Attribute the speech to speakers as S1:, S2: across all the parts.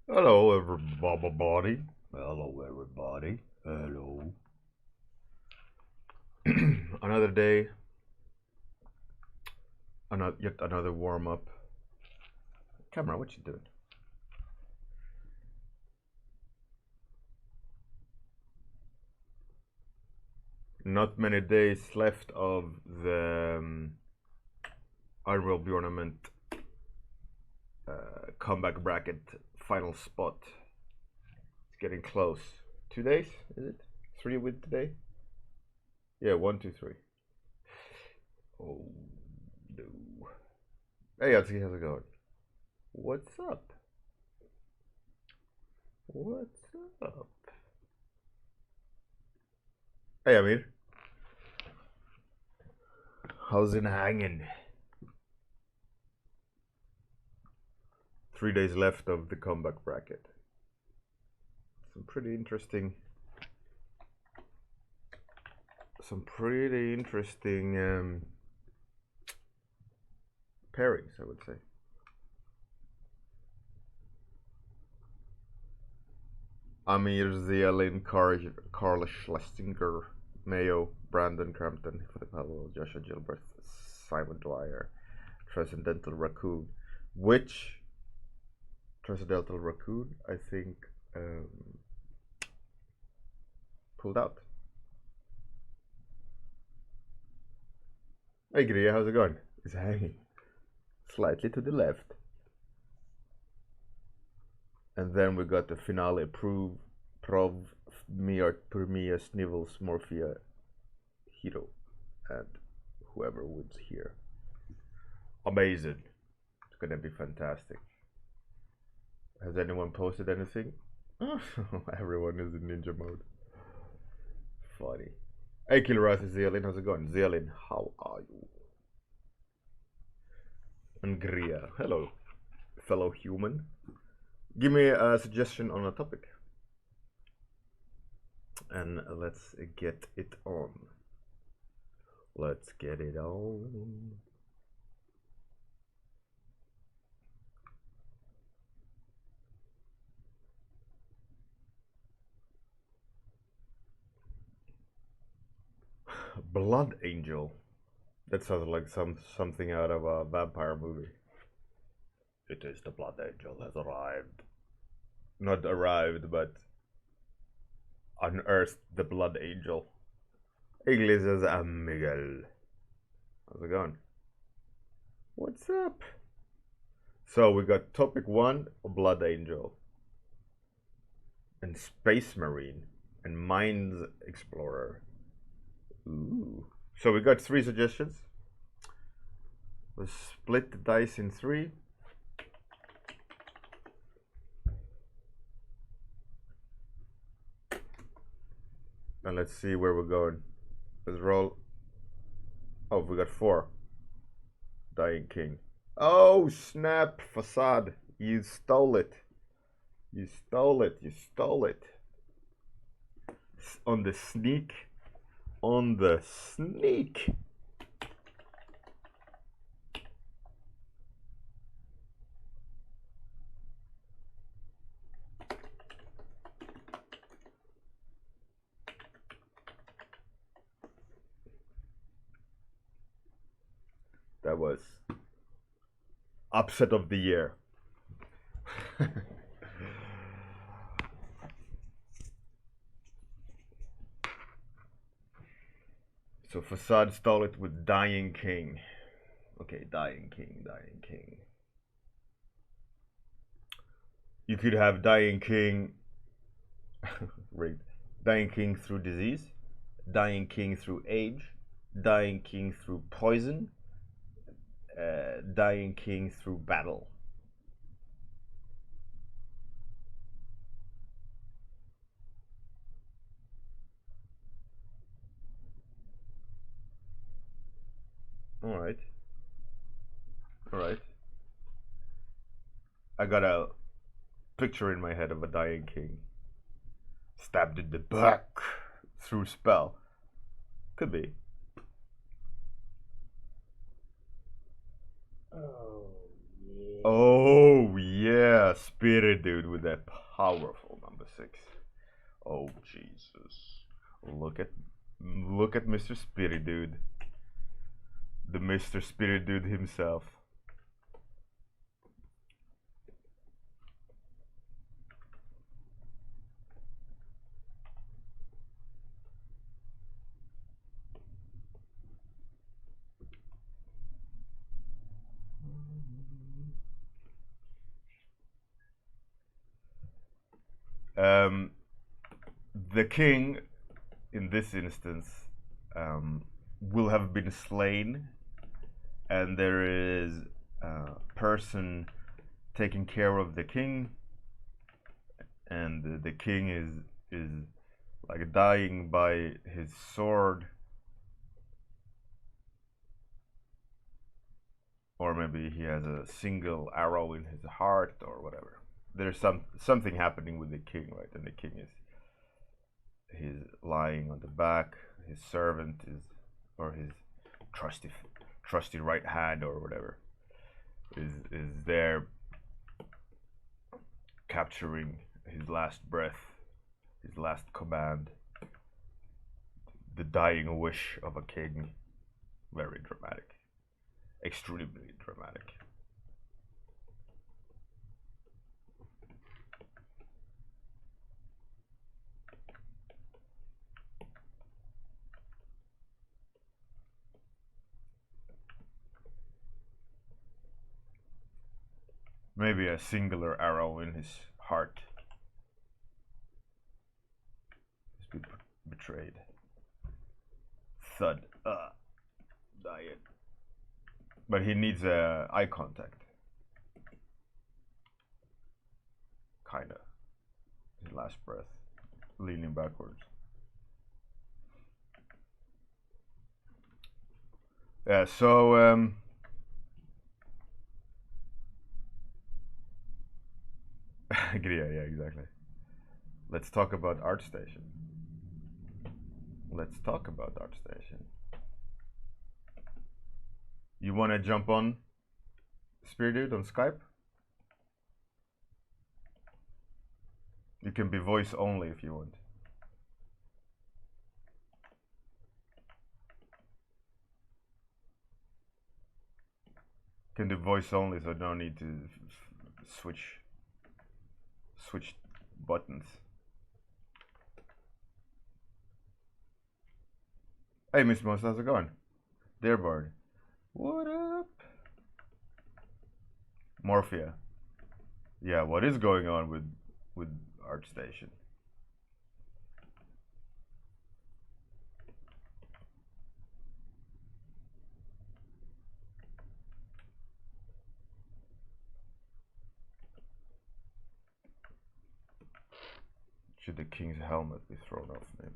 S1: Hello, everybody. Hello, everybody. Hello. Another day, yet another warm up. Camera, what you doing? Not many days left of the Unreal Bjorn comeback bracket final spot. It's getting close. 2 days, is it? 3 with today? Yeah, 1, 2, 3. Oh no. Hey, Yatsuki, how's it going? What's up? What's up? Hey, Amir. How's it hanging? 3 days left of the comeback bracket. Some pretty interesting pairings, I would say. Amir, Zielin, Carl Schlesinger, Mayo, Brandon Crampton, Philip Howell, Joshua Gilbert, Simon Dwyer, Transcendental Raccoon, which Transcendental Raccoon, I think, pulled out. Hey Gria, how's it going? It's hanging slightly to the left. And then we got the finale Prov, Miart, Purmia, Snivels, Morphia, Hero, and whoever wins here. Amazing. It's gonna be fantastic. Has anyone posted anything? Everyone is in ninja mode. Funny. Hey Killeras, is Zealin, how's it going? Zealin, how are you? And Gria, hello, fellow human. Give me a suggestion on a topic. And let's get it on. Let's get it on. Blood Angel. That sounds like something out of a vampire movie. It is the Blood Angel has arrived. Not arrived, but unearthed the Blood Angel. Iglesias and Miguel. How's it going? What's up? So we got topic 1, Blood Angel. And Space Marine. And Mines Explorer. Ooh. So we got 3 suggestions. Let's split the dice in 3. And let's see where we're going. Let's roll. Oh, we got 4. Dying King. Oh, snap, Facade. You stole it. You stole it. You stole it. On the sneak. On the sneak. That was upset of the year. So Facade stole it with Dying King. Okay, Dying King, Dying King. You could have Dying King. Rigged. Dying King through disease, Dying King through age, Dying King through poison, Dying King through battle. Alright. Alright. I got a picture in my head of a Dying King. Stabbed in the back through spell. Could be.
S2: Oh, yeah.
S1: Oh, yeah. Spirit Dude with that powerful number 6. Oh Jesus! Look at Mr. Spirit Dude, the Mr. Spirit Dude himself. The king, in this instance, will have been slain, and there is a person taking care of the king, and the king is like dying by his sword, or maybe he has a single arrow in his heart, or whatever. There's something happening with the king, right? And the king he's lying on the back. His servant is, or his trusty right hand or whatever, is there capturing his last breath, his last command, the dying wish of a king. Very dramatic, extremely dramatic. Maybe a singular arrow in his heart. He's been betrayed. Thud. Dying. But he needs eye contact. Kinda. His last breath. Leaning backwards. Yeah, so yeah, exactly. Let's talk about Artstation. Let's talk about Artstation. You wanna jump on, Spirit Dude, on Skype? You can be voice only if you want. Can do voice only, so no need to switch buttons. Hey, Miss Most, how's it going? Dear bird. What up? Morphia. Yeah, what is going on with Artstation? Should the king's helmet be thrown off, maybe?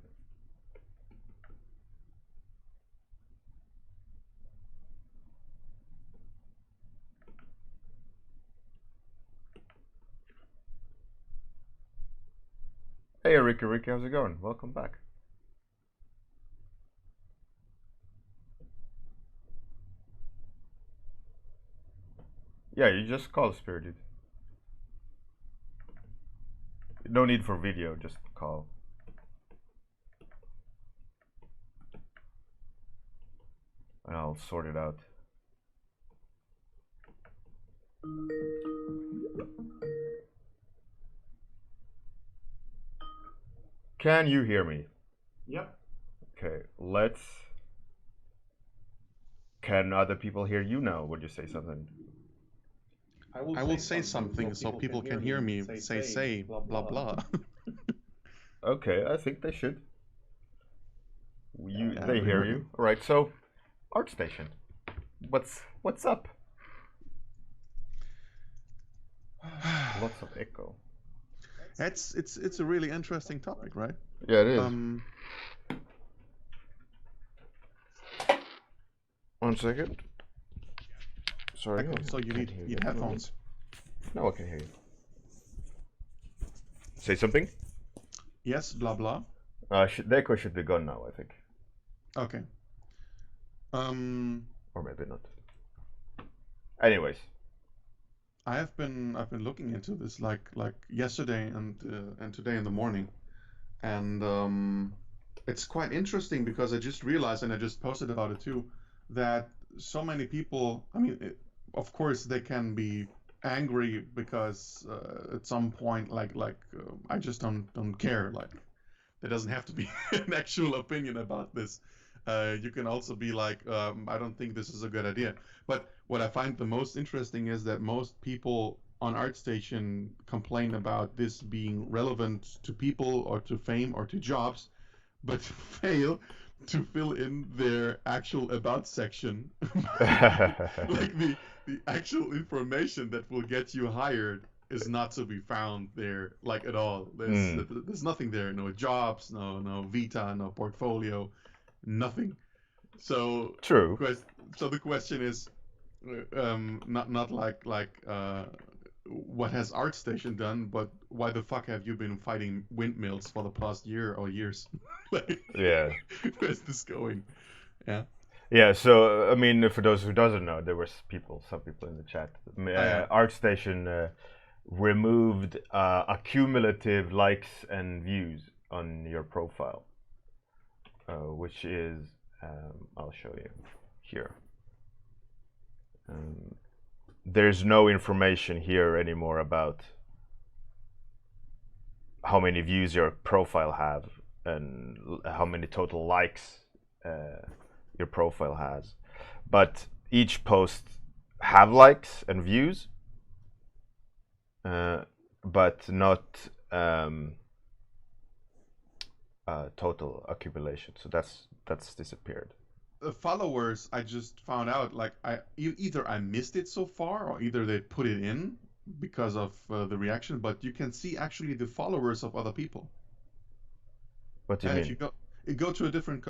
S1: Hey, Ricky, how's it going? Welcome back. Yeah, you just call Spirit Dude. No need for video, just call. And I'll sort it out. Can you hear me?
S2: Yep.
S1: Okay, let's... Can other people hear you now? Would you say something?
S2: I will say something so people can hear me say blah blah.
S1: Okay, I think they should. They hear you. All right, so Artstation. What's up? Lots of echo.
S2: It's a really interesting topic, right?
S1: Yeah, it is. 1 second. Sorry.
S2: Echo, so you need headphones.
S1: No, I can hear you. Say something.
S2: Yes, blah blah.
S1: The echo should be gone now, I think.
S2: Okay.
S1: Or maybe not. Anyways.
S2: I've been looking into this like yesterday and today in the morning, and it's quite interesting because I just realized, and I just posted about it too, that so many people. I mean, of course, they can be angry because at some point, I just don't care. Like there doesn't have to be an actual opinion about this. You can also be like, I don't think this is a good idea. But what I find the most interesting is that most people on ArtStation complain about this being relevant to people or to fame or to jobs, but fail to fill in their actual about section. Like the actual information that will get you hired is not to be found there, like at all. There's nothing there. No jobs, no vita, no portfolio, nothing. So
S1: True.
S2: so the question is, not what has ArtStation done, but why the fuck have you been fighting windmills for the past year or years? Like,
S1: Yeah.
S2: where's this going? Yeah.
S1: Yeah, so I mean, for those who doesn't know, there was some people in the chat.
S2: Yeah.
S1: ArtStation removed accumulative likes and views on your profile, which is, I'll show you here. There's no information here anymore about how many views your profile have and how many total likes your profile has, but each post have likes and views, but not total accumulation. So that's disappeared.
S2: The followers, I just found out, like either I missed it so far, or either they put it in because of the reaction. But you can see actually the followers of other people.
S1: What do you
S2: And
S1: mean?
S2: if you go to a different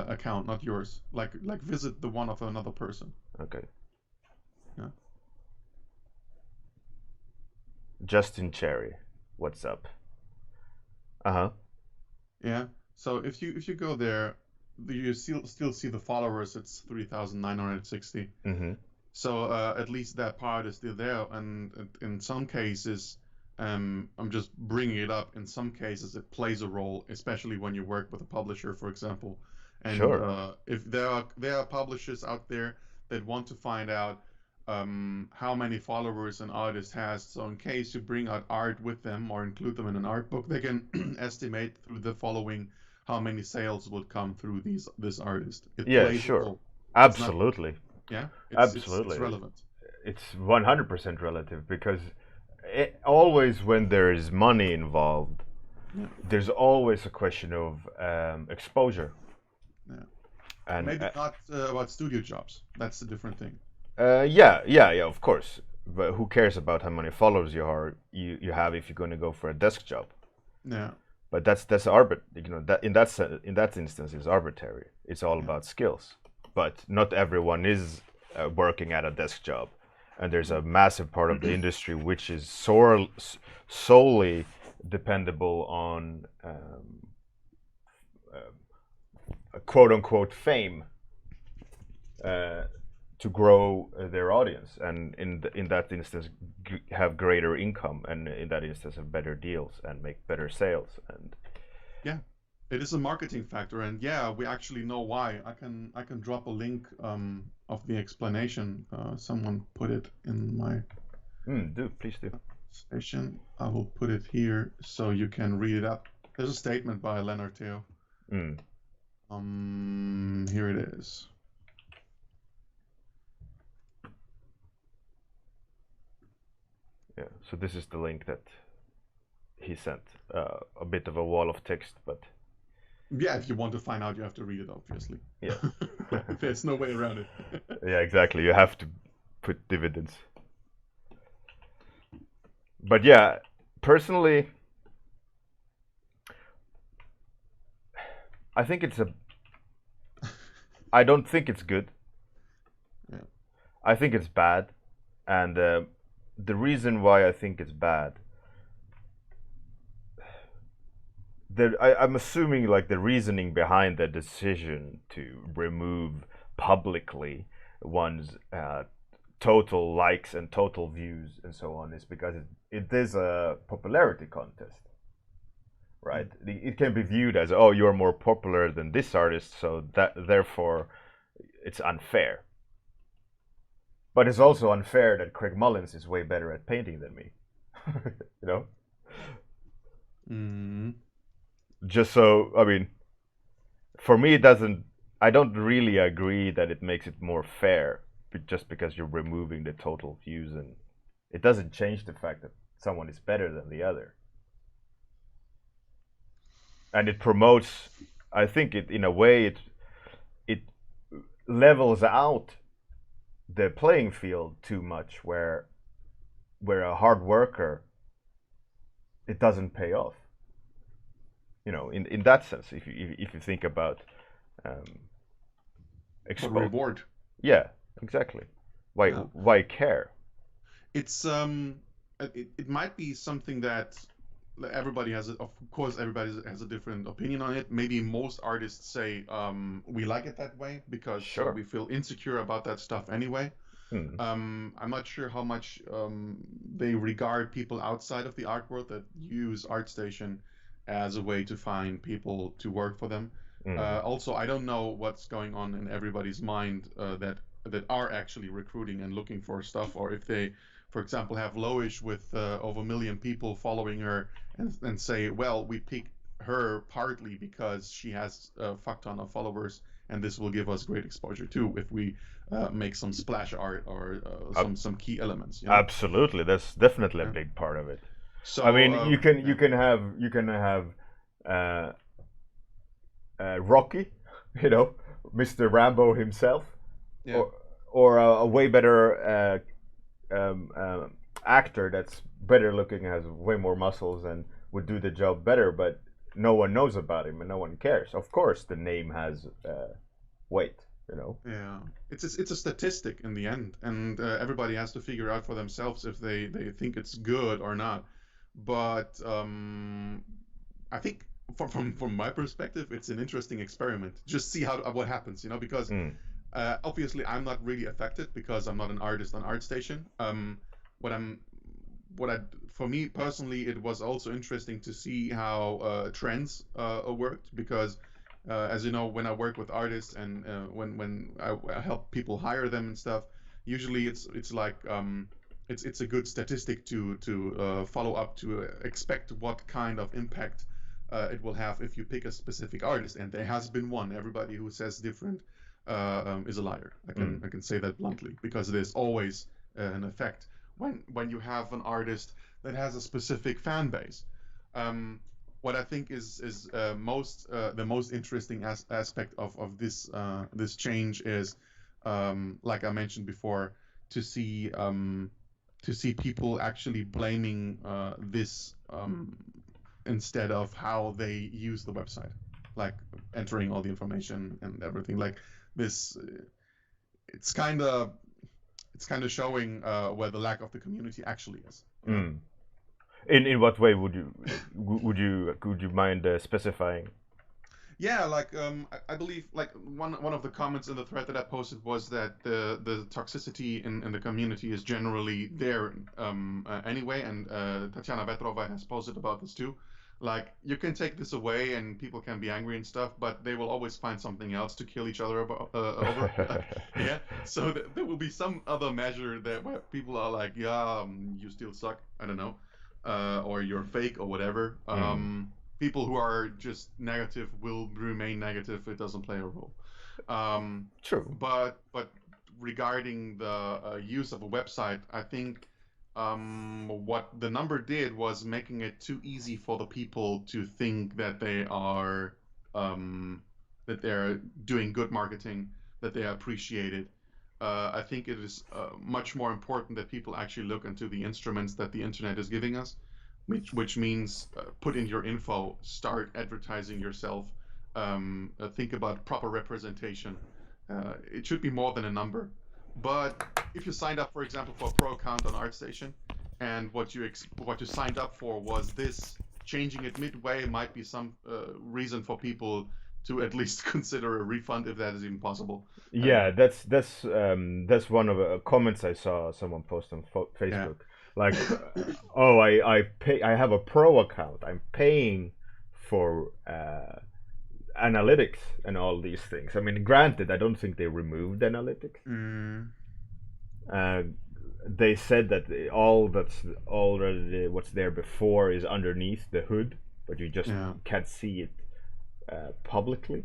S2: account, not yours, like visit the one of another person.
S1: Okay.
S2: Yeah.
S1: Justin Cherry, what's up? Uh-huh.
S2: Yeah. So if you go there, you still see the followers. It's 3,960.
S1: Mm-hmm.
S2: So at least that part is still there. And in some cases, I'm just bringing it up. In some cases, it plays a role, especially when you work with a publisher, for example. And
S1: Sure.
S2: if there are publishers out there that want to find out how many followers an artist has, so in case you bring out art with them or include them in an art book, they can estimate through the following how many sales would come through this artist. It
S1: Yeah,
S2: plays a
S1: sure.
S2: role. It's not,
S1: Absolutely.
S2: yeah, it's
S1: Absolutely.
S2: relevant.
S1: It's 100% relative because always when there is money involved,
S2: Yeah.
S1: there's always a question of exposure.
S2: Yeah.
S1: And
S2: Maybe not about studio jobs. That's a different thing.
S1: yeah, of course. But who cares about how many followers you have if you're going to go for a desk job?
S2: Yeah.
S1: But that's that in that instance is arbitrary. It's all about skills. But not everyone is working at a desk job, and there's a massive part of the industry which is solely dependable on quote unquote fame to grow their audience, and in that instance have greater income, and in that instance have better deals and make better sales. And
S2: Yeah. It is a marketing factor, and yeah, we actually know why. I can drop a link of the explanation. Someone put it in my
S1: please do.
S2: station. I will put it here so you can read it up. There's a statement by Leonard Theo. Here it is.
S1: Yeah, so this is the link that he sent. A bit of a wall of text, but
S2: yeah, if you want to find out, you have to read it, obviously.
S1: Yeah.
S2: There's no way around it.
S1: Yeah, exactly. You have to put dividends. But yeah, personally, I think I don't think it's good.
S2: Yeah.
S1: I think it's bad, and the reason why I think it's bad, I'm assuming like the reasoning behind the decision to remove publicly one's total likes and total views and so on is because it is a popularity contest, right? It can be viewed as, oh, you're more popular than this artist, so that therefore it's unfair. But it's also unfair that Craig Mullins is way better at painting than me. You know? Just so, I mean, for me, I don't really agree that it makes it more fair just because you're removing the total views, and it doesn't change the fact that someone is better than the other. And it promotes, I think it, in a way, it levels out the playing field too much, where a hard worker, it doesn't pay off. You know, in that sense, if you think about
S2: reward.
S1: Yeah, exactly. Why care?
S2: It's it might be something that everybody has. Of course, everybody has a different opinion on it. Maybe most artists say we like it that way because we feel insecure about that stuff anyway. I'm not sure how much they regard people outside of the art world that use Artstation as a way to find people to work for them. Also, I don't know what's going on in everybody's mind that are actually recruiting and looking for stuff, or if they, for example, have Loish with over 1 million people following her and say, well, we picked her partly because she has a fuck ton of followers, and this will give us great exposure too if we make some splash art or some key elements. You know?
S1: Absolutely, that's definitely a big part of it. So I mean, you can have Rocky, you know, Mr. Rambo himself, or a way better actor that's better looking, has way more muscles, and would do the job better, but no one knows about him and no one cares. Of course, the name has weight, you know.
S2: Yeah, it's a statistic in the end, and everybody has to figure out for themselves if they think it's good or not. But I think from my perspective, it's an interesting experiment. Just see what happens, you know, because obviously I'm not really affected because I'm not an artist on Artstation. For me personally, it was also interesting to see how trends worked, because as you know, when I work with artists and when I help people hire them and stuff, usually it's like it's a good statistic to follow up, to expect what kind of impact it will have if you pick a specific artist. And there has been one. Everybody who says different is a liar. I can say that bluntly, because there's always an effect when you have an artist that has a specific fan base. What I think is the most interesting aspect of this change is, like I mentioned before, to see people actually blaming this instead of how they use the website, like entering all the information and everything. Like this, it's kind of showing where the lack of the community actually is.
S1: In what way would you mind specifying?
S2: Yeah, like I believe like one of the comments in the thread that I posted was that the toxicity in the community is generally there anyway, and Tatiana Vetrova has posted about this too. Like, you can take this away and people can be angry and stuff, but they will always find something else to kill each other over. Yeah, so there will be some other measure where people are like, yeah, you still suck, I don't know, or you're fake or whatever. People who are just negative will remain negative. It doesn't play a role.
S1: True.
S2: But regarding the use of a website, I think what the number did was making it too easy for the people to think that they are that they're doing good marketing, that they are appreciated. I think it is much more important that people actually look into the instruments that the internet is giving us, which means put in your info, start advertising yourself, think about proper representation. It should be more than a number. But if you signed up, for example, for a pro account on Artstation, and what you signed up for was this, changing it midway might be some reason for people to at least consider a refund if that is even possible.
S1: Yeah, that's one of the comments I saw someone post on
S2: Yeah.
S1: Facebook. Like, oh, I have a pro account. I'm paying for analytics and all these things. I mean, granted, I don't think they removed analytics.
S2: Mm,
S1: Uh, they said that all that's already what's there before is underneath the hood, but you just
S2: yeah.
S1: can't see it publicly.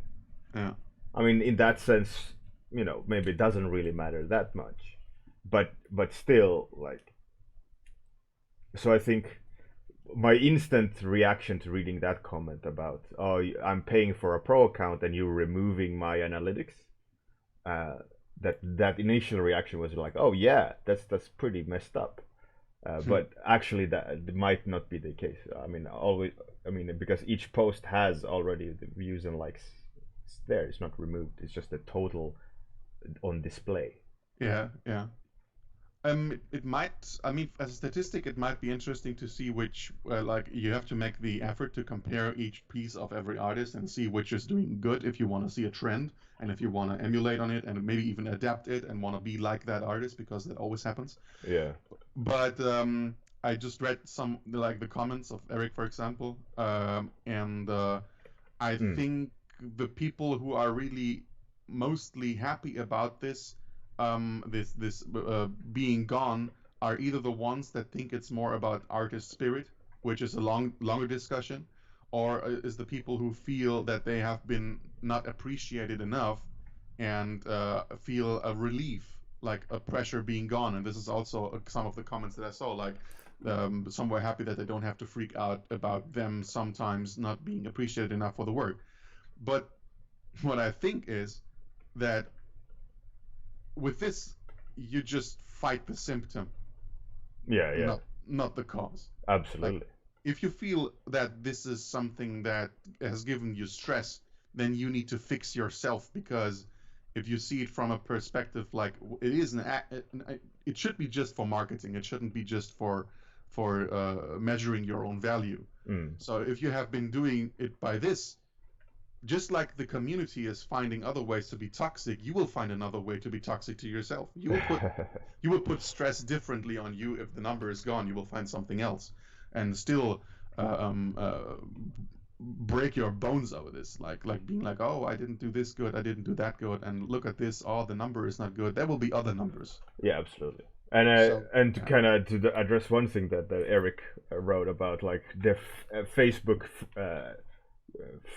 S2: Yeah.
S1: I mean, in that sense, maybe it doesn't really matter that much, but still, like, so I think my instant reaction to reading that comment about, oh, I'm paying for a pro account and you're removing my analytics, uh, that initial reaction was like, oh yeah, that's pretty messed up. But actually, that might not be the case. I mean, always. I mean, because each post has already the views and likes. It's there. It's not removed. It's just a total on display.
S2: Yeah. Yeah. It might, I mean, as a statistic, it might be interesting to see which, like, you have to make the effort to compare each piece of every artist and see which is doing good if you want to see a trend and if you want to emulate on it and maybe even adapt it and want to be like that artist because that always happens.
S1: Yeah.
S2: But I just read some, like, the comments of Eric, for example, and I
S1: Mm.
S2: think the people who are really mostly happy about this being gone are either the ones that think it's more about artist spirit, which is a longer discussion, or is the people who feel that they have been not appreciated enough and feel a relief, like a pressure being gone. And this is also some of the comments that I saw, like some were happy that they don't have to freak out about them sometimes not being appreciated enough for the work. But what I think is that with this, you just fight the symptom,
S1: Yeah. Yeah.
S2: not the cause. Like,
S1: Absolutely.
S2: if you feel that this is something that has given you stress, then you need to fix yourself, because if you see it from a perspective like it is it should be just for marketing. It shouldn't be just for measuring your own value.
S1: Mm.
S2: So if you have been doing it by this, just like the community is finding other ways to be toxic, you will find another way to be toxic to yourself. You will put stress differently on you. If the number is gone, you will find something else, and still uh, um, uh, break your bones over this. Like being like, oh, I didn't do this good, I didn't do that good, and look at this. Oh, the number is not good. There will be other numbers.
S1: Yeah, absolutely. And
S2: So
S1: to
S2: yeah,
S1: kind of address one thing that Eric wrote about, like their Facebook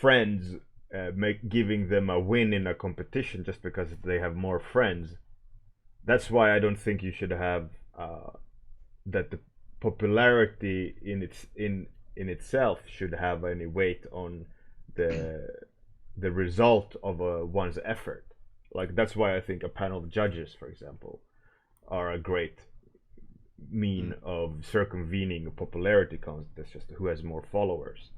S1: friends make giving them a win in a competition just because they have more friends. That's why I don't think you should have that the popularity in itself should have any weight on the the result of one's effort. Like that's why I think a panel of judges, for example, are a great mean
S2: mm,
S1: of circumvening a popularity contest, just who has more followers.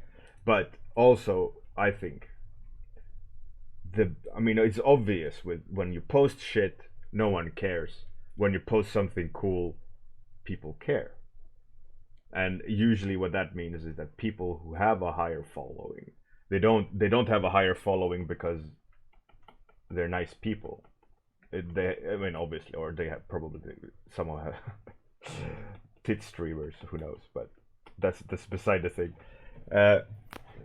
S1: But also, I think I mean, it's obvious with when you post shit, no one cares. When you post something cool, people care. And usually, what that means is that people who have a higher following, they don't have a higher following because they're nice people. I mean, obviously, or they have probably some have tit streamers. Who knows? But that's beside the thing. Uh,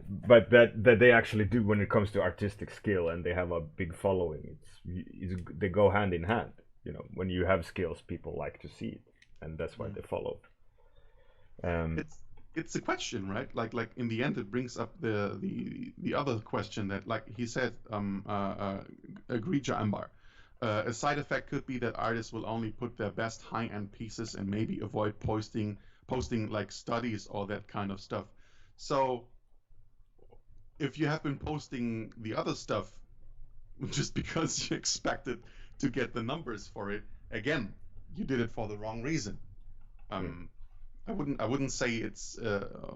S1: but that they actually do when it comes to artistic skill and they have a big following. They go hand in hand. When you have skills, people like to see it, and that's why
S2: mm.
S1: they follow. Um,
S2: It's a question, right? Like in the end, it brings up the other question that, like he said, egregia ambar. A side effect could be that artists will only put their best high-end pieces and maybe avoid posting like studies or that kind of stuff. So if you have been posting the other stuff just because you expected to get the numbers for it, again, you did it for the wrong reason.
S1: hmm.
S2: Um, I wouldn't say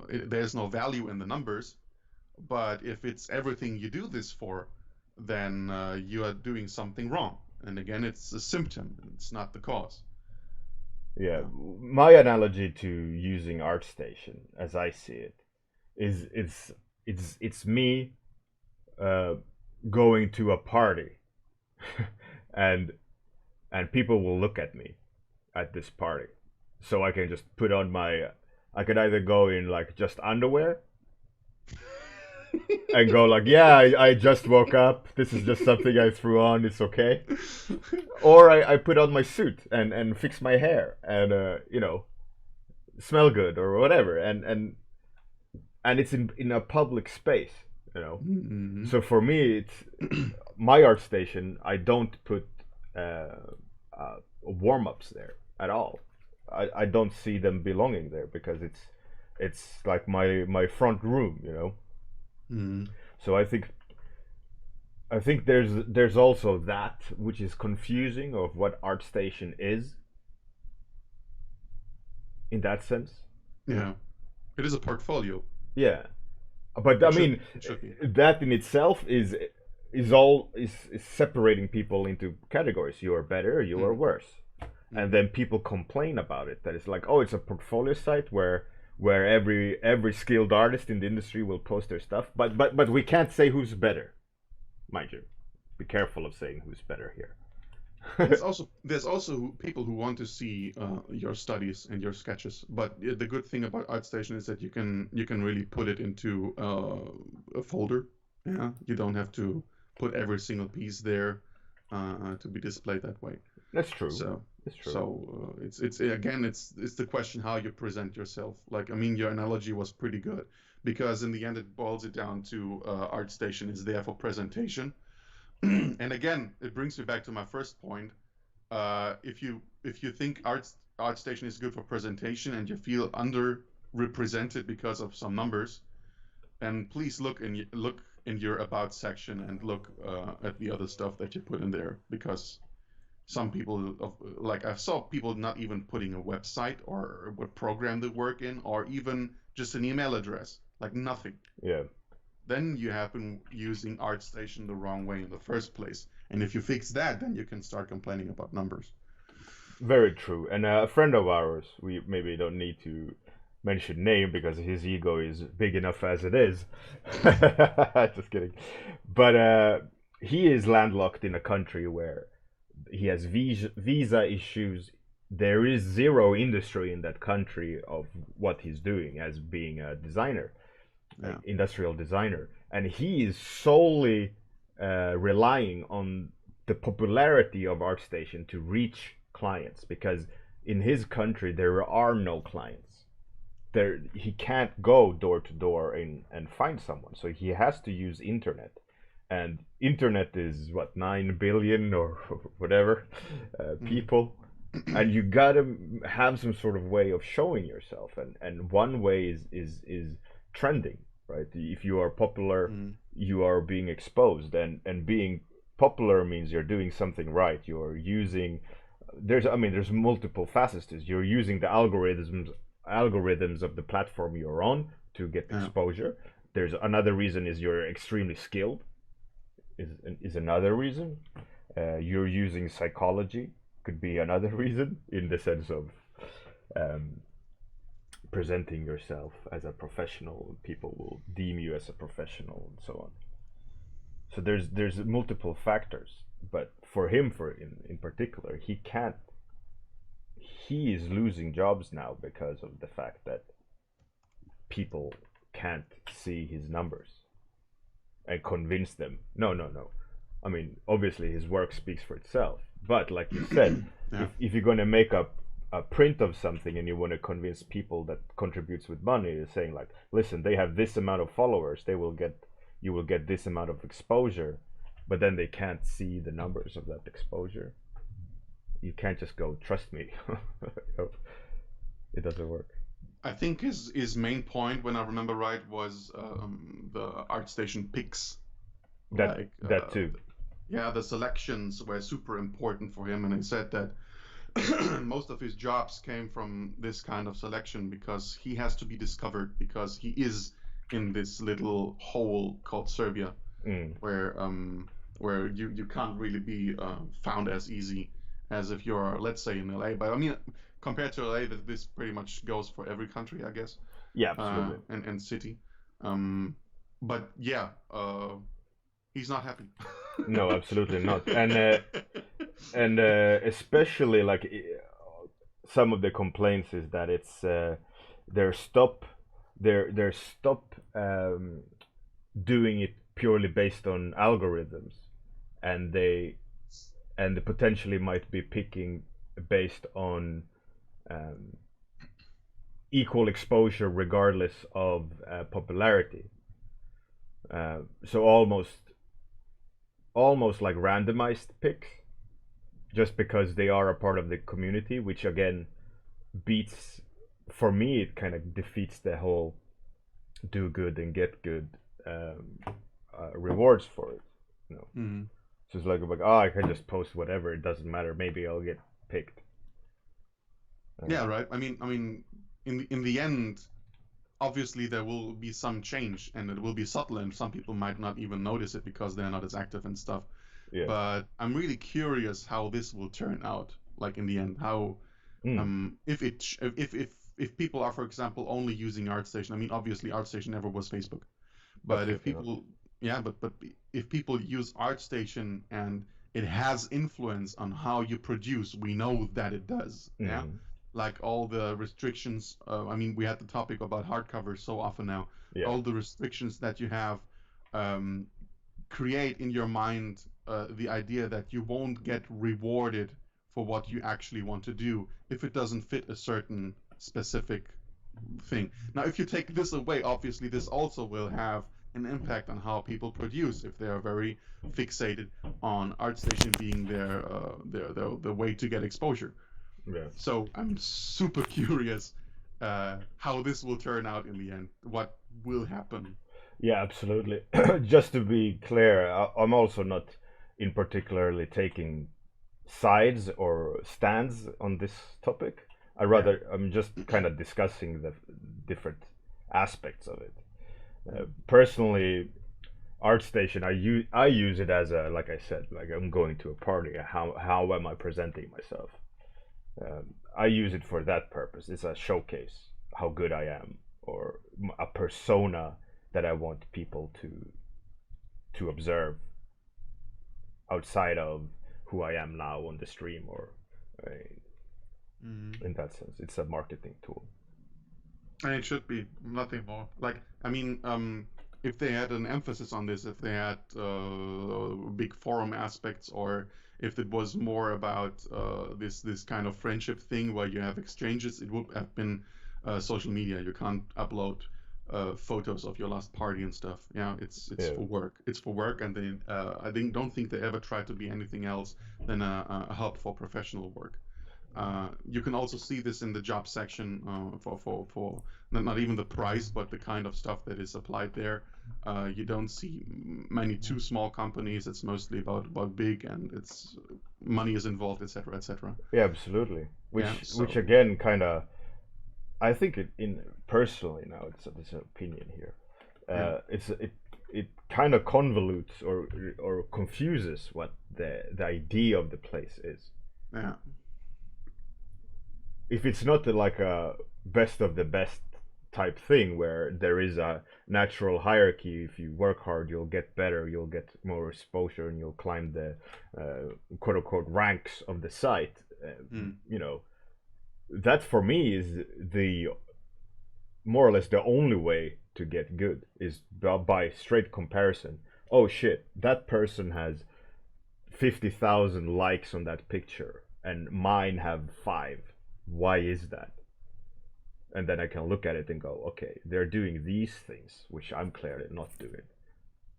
S2: there's no value in the numbers, but if it's everything you do this for, then you are doing something wrong. And again, it's a symptom. It's not the cause.
S1: Yeah,
S2: Yeah.
S1: my analogy to using Artstation, as I see it, is it's me going to a party and people will look at me at this party. So I can just put on my I could either go in like just underwear and go like, yeah, I just woke up. This is just something I threw on. It's okay. Or I put on my suit and fix my hair and smell good or whatever. And it's in a public space.
S2: Mm-hmm.
S1: So for me, it's my Artstation. I don't put warm-ups there at all. I don't see them belonging there because it's like my front room.
S2: Mm-hmm.
S1: So I think there's also that which is confusing of what Artstation is in that sense.
S2: Yeah, it is a portfolio.
S1: Yeah, but I mean
S2: It should be.
S1: that in itself is separating people into categories. You are better, you are worse, and then people complain about it. That it's like, oh, it's a portfolio site where every skilled artist in the industry will post their stuff, but we can't say who's better, mind you. Be careful of saying who's better here.
S2: There's also people who want to see your studies and your sketches. But the good thing about ArtStation is that you can really put it into a folder. Yeah, you don't have to put every single piece there to be displayed that way.
S1: That's true.
S2: So
S1: That's true.
S2: so it's again it's the question how you present yourself. Like I mean, your analogy was pretty good because in the end it boils it down to ArtStation is there for presentation. And again, it brings me back to my first point. If you think ArtStation is good for presentation and you feel underrepresented because of some numbers, then please look in your about section and look at the other stuff that you put in there because some people like I saw people not even putting a website or what program they work in or even just an email address, like nothing.
S1: Yeah.
S2: Then you have been using ArtStation the wrong way in the first place. And if you fix that, then you can start complaining about numbers.
S1: Very true. And a friend of ours, we maybe don't need to mention name because his ego is big enough as it is. Just kidding. But he is landlocked in a country where he has visa issues. There is zero industry in that country of what he's doing as being a designer,
S2: Yeah.
S1: industrial designer, and he is solely relying on the popularity of ArtStation to reach clients because in his country there are no clients. There he can't go door to door and find someone, so he has to use internet. And internet is what 9 billion or whatever people, and you gotta have some sort of way of showing yourself. And one way is trending, right? If you are popular, you are being exposed, and being popular means you're doing something right. You're using there's multiple facets to this. You're using the algorithms of the platform you're on to get exposure. There's another reason is you're extremely skilled. Is another reason. You're using psychology. Could be another reason in the sense of presenting yourself as a professional. People will deem you as a professional and so on. So there's multiple factors, but for him, in particular, he is losing jobs now because of the fact that people can't see his numbers and convince them. No. I mean, obviously his work speaks for itself, but like you said, if you're going to make a print of something and you want to convince people that contributes with money, you're saying like, listen, they have this amount of followers, you will get this amount of exposure, but then they can't see the numbers of that exposure. You can't just go, trust me. It doesn't work.
S2: I think his main point, when I remember right, was the ArtStation picks.
S1: That too.
S2: Yeah, the selections were super important for him, and he said that most of his jobs came from this kind of selection because he has to be discovered because he is in this little hole called Serbia, where you can't really be found as easy as if you're, let's say, in LA. But I mean, compared to LA, this pretty much goes for every country, I guess.
S1: Yeah, absolutely.
S2: And city. But yeah, he's not happy.
S1: No, absolutely not. And especially like some of the complaints is that it's their stop their stop doing it purely based on algorithms, and they potentially might be picking based on um, equal exposure regardless of popularity. So almost like randomized picks, just because they are a part of the community, which again beats, for me it kind of defeats the whole do good and get good rewards for it. You know,
S2: Mhm.
S1: so it's like oh, I can just post whatever, it doesn't matter. Maybe I'll get picked.
S2: Yeah, right. I mean, in the end, obviously there will be some change, and it will be subtle, and some people might not even notice it because they're not as active and stuff.
S1: Yeah.
S2: But I'm really curious how this will turn out, like in the end, how
S1: Mm.
S2: if it if people are, for example, only using ArtStation. I mean, obviously ArtStation never was Facebook, but if
S1: Absolutely not.
S2: people, yeah, but if people use ArtStation and it has influence on how you produce, we know that it does, yeah.
S1: Mm.
S2: Like all the restrictions. I mean, we had the topic about hardcovers so often now.
S1: Yeah.
S2: All the restrictions that you have um, create in your mind the idea that you won't get rewarded for what you actually want to do if it doesn't fit a certain specific thing. Now, if you take this away, obviously this also will have an impact on how people produce if they are very fixated on ArtStation being the way to get exposure.
S1: Yeah.
S2: So I'm super curious how this will turn out in the end. What will happen?
S1: Yeah, absolutely. Just to be clear, I'm also not in particularly taking sides or stands on this topic.
S2: Yeah.
S1: I'm just kind of discussing the different aspects of it. Personally, ArtStation, I use it as a, like I said, like I'm going to a party. How am I presenting myself? I use it for that purpose. It's a showcase how good I am, or a persona that I want people to observe outside of who I am now on the stream, or uh,
S2: Mhm.
S1: in that sense, it's a marketing tool.
S2: And it should be nothing more. Like, I mean, if they had an emphasis on this, if they had big forum aspects, or if it was more about this kind of friendship thing where you have exchanges, it would have been social media. You can't upload photos of your last party and stuff. Yeah, it's
S1: Yeah,
S2: for work. It's for work, and they I think don't think they ever try to be anything else than a hub for professional work. You can also see this in the job section for not even the price, but the kind of stuff that is applied there. You don't see many too small companies. It's mostly about big, and it's money is involved, etc., etc.
S1: yeah, absolutely.
S2: Yeah.
S1: Which
S2: So
S1: again, kind of, I think it in personally now it's an opinion here.
S2: yeah,
S1: It kind of convolutes or confuses what the idea of the place is.
S2: yeah,
S1: If it's not like a best of the best type thing where there is a natural hierarchy, if you work hard you'll get better, you'll get more exposure, and you'll climb the quote unquote ranks of the site,
S2: mm,
S1: you know, that for me is the more or less the only way to get good, is by straight comparison. Oh shit, that person has 50,000 likes on that picture and mine have 5. Why is that? And then I can look at it and go, okay, they're doing these things which I'm clearly not doing.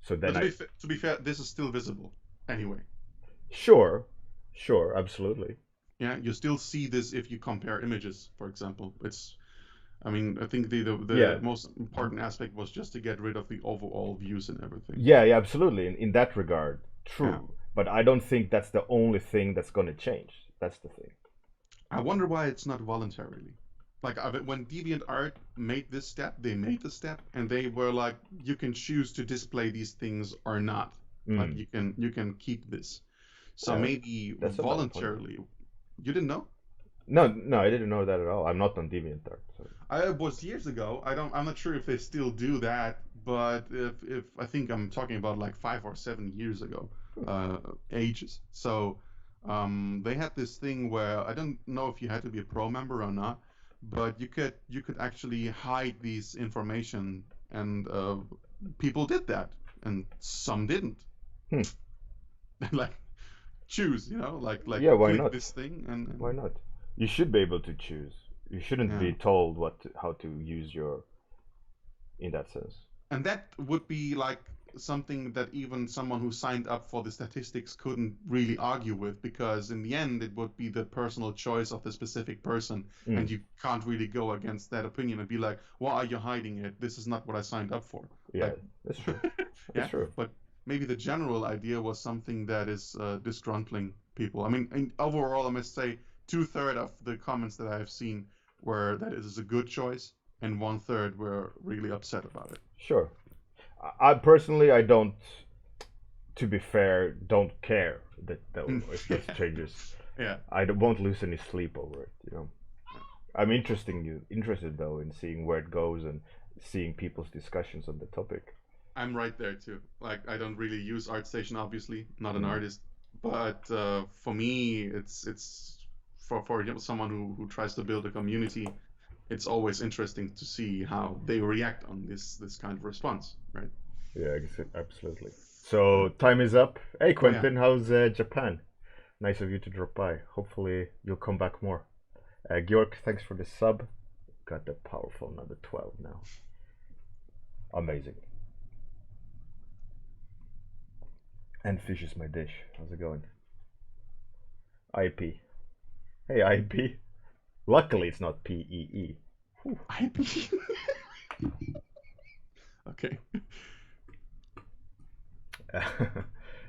S1: So
S2: but
S1: then I,
S2: to be fair, this is still visible anyway.
S1: sure, sure, absolutely.
S2: Yeah, you still see this if you compare images, for example. It's I mean, I think the
S1: Yeah,
S2: most important aspect was just to get rid of the overall views and everything.
S1: yeah, absolutely. In that regard,
S2: Yeah.
S1: true. But I don't think that's the only thing that's going to change. That's the thing.
S2: I wonder why it's not voluntarily. Like when DeviantArt made this step, they made the step and they were like, you can choose to display these things or not. Like
S1: Mm.
S2: you can keep this. So
S1: Yeah,
S2: maybe
S1: that's a valid point.
S2: voluntarily. You didn't know?
S1: No, no, I didn't know that at all. I'm not on DeviantArt. So.
S2: I was years ago. I'm not sure if they still do that, but if I think I'm talking about like 5 or 7 years ago, ages. So they had this thing where I don't know if you had to be a pro member or not, but you could actually hide these information, and people did that, and some didn't.
S1: Hmm.
S2: Like choose, like
S1: Yeah, why
S2: click
S1: not?
S2: this thing,
S1: Why not? You should be able to choose. You shouldn't
S2: yeah.
S1: be told how to use your in that sense.
S2: And that would be like something that even someone who signed up for the statistics couldn't really argue with, because in the end it would be the personal choice of the specific person, and
S1: Mm.
S2: you can't really go against that opinion and be like, why are you hiding it? This is not what I signed up for.
S1: Yeah,
S2: Like,
S1: that's true. That's
S2: yeah,
S1: true.
S2: but maybe the general idea was something that is disgruntling people. I mean, overall, I must say 2/3 of the comments that I've seen were that it is a good choice, and 1/3 were really upset about it.
S1: Sure. I personally, I don't. To be fair, don't care that if that
S2: Yeah.
S1: changes.
S2: Yeah.
S1: Won't lose any sleep over it. I'm interested though in seeing where it goes and seeing people's discussions on the topic.
S2: I'm right there too. Like, I don't really use Artstation, obviously, not an
S1: Mm.
S2: artist, but for me, it's for someone who tries to build a community, it's always interesting to see how they react on this kind of response, right?
S1: Yeah, absolutely. So time is up. Hey
S2: Oh yeah,
S1: Quentin, how's Japan? Nice of you to drop by. Hopefully you'll come back more. Georg, thanks for the sub. Got the powerful number 12 now. Amazing. And fish is my dish. How's it going? IP. Hey IP. Luckily it's not PEE.
S2: IP. Okay.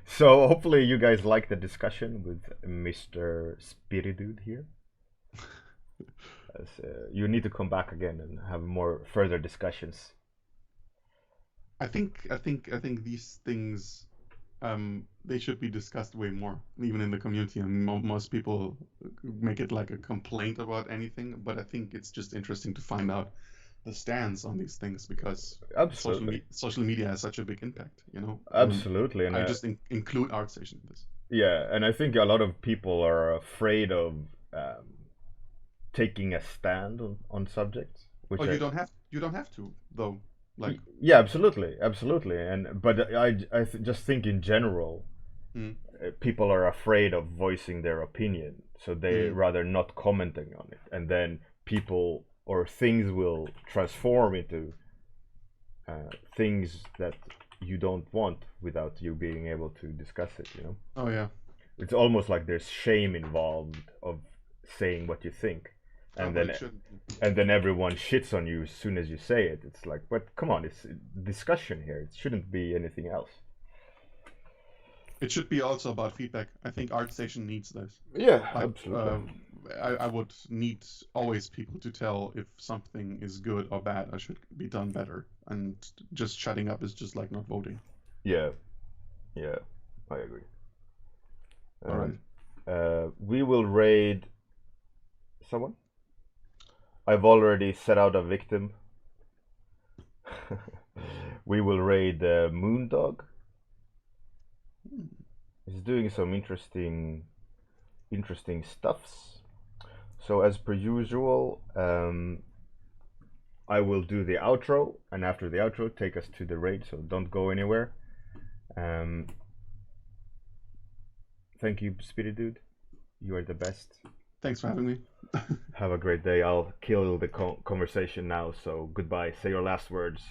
S1: So hopefully you guys like the discussion with Mr. Spiridude here. As, you need to come back again and have more further discussions.
S2: I think these things, they should be discussed way more, even in the community. And most people make it like a complaint about anything, but I think it's just interesting to find out the stance on these things, because
S1: Absolutely.
S2: social media has such a big impact. I mean,
S1: Absolutely. And
S2: I just include ArtStation in this.
S1: yeah, and I think a lot of people are afraid of um, taking a stand on subjects,
S2: Oh,
S1: which
S2: you don't have to though. Like,
S1: yeah, absolutely, absolutely. And but just think in general,
S2: mm,
S1: people are afraid of voicing their opinion, so they
S2: mm,
S1: rather not commenting on it, and then people or things will transform into things that you don't want without you being able to discuss it.
S2: oh yeah,
S1: It's almost like there's shame involved of saying what you think,
S2: oh,
S1: and
S2: but
S1: then
S2: it shouldn't be.
S1: everyone shits on you as soon as you say it. It's like, but come on, it's discussion here. It shouldn't be anything else.
S2: It should be also about feedback. I think ArtStation needs this.
S1: Yeah,
S2: Like,
S1: absolutely.
S2: I would need always people to tell if something is good or bad or should be done better. And just shutting up is just like not voting.
S1: Yeah, yeah, I agree.
S2: All right.
S1: We will raid someone. I've already set out a victim. We will raid Moondog.
S2: Hmm.
S1: He's doing some interesting stuffs. So as per usual, I will do the outro, and after the outro, take us to the raid. So don't go anywhere. Thank you, Spirit Dude. You are the best.
S2: Thanks for having me.
S1: Have a great day. I'll kill the conversation now. So goodbye. Say your last words.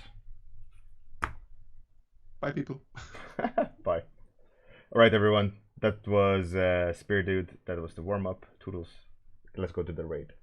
S2: Bye, people.
S1: Bye. All right, everyone. That was Spirit Dude. That was the warm up. Toodles. Let's go to the raid.